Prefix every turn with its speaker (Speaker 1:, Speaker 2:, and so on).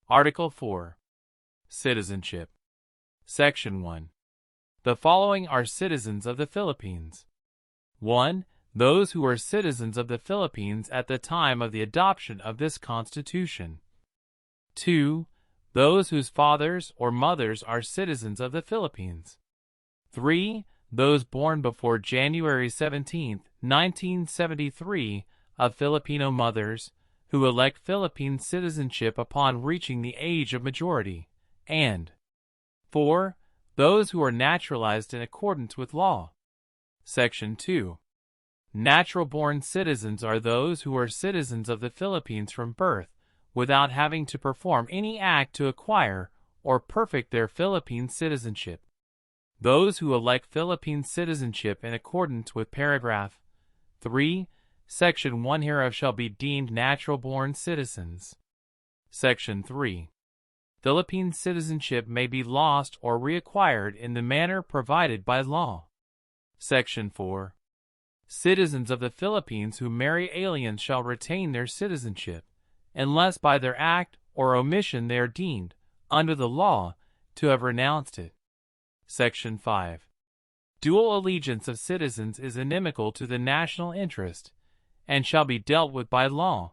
Speaker 1: Article 4. Citizenship. Section 1. The following are citizens of the Philippines. 1. Those who are citizens of the Philippines at the time of the adoption of this Constitution. 2. Those whose fathers or mothers are citizens of the Philippines. 3. Those born before January 17, 1973, of Filipino mothers, who elect Philippine citizenship upon reaching the age of majority. And 4. Those who are naturalized in accordance with law. Section 2. Natural-born citizens are those who are citizens of the Philippines from birth, without having to perform any act to acquire or perfect their Philippine citizenship. Those who elect Philippine citizenship in accordance with paragraph 3, Section 1 hereof shall be deemed natural-born citizens. Section 3. Philippine citizenship may be lost or reacquired in the manner provided by law. Section 4. Citizens of the Philippines who marry aliens shall retain their citizenship, unless by their act or omission they are deemed, under the law, to have renounced it. Section 5. Dual allegiance of citizens is inimical to the national interest, and shall be dealt with by law.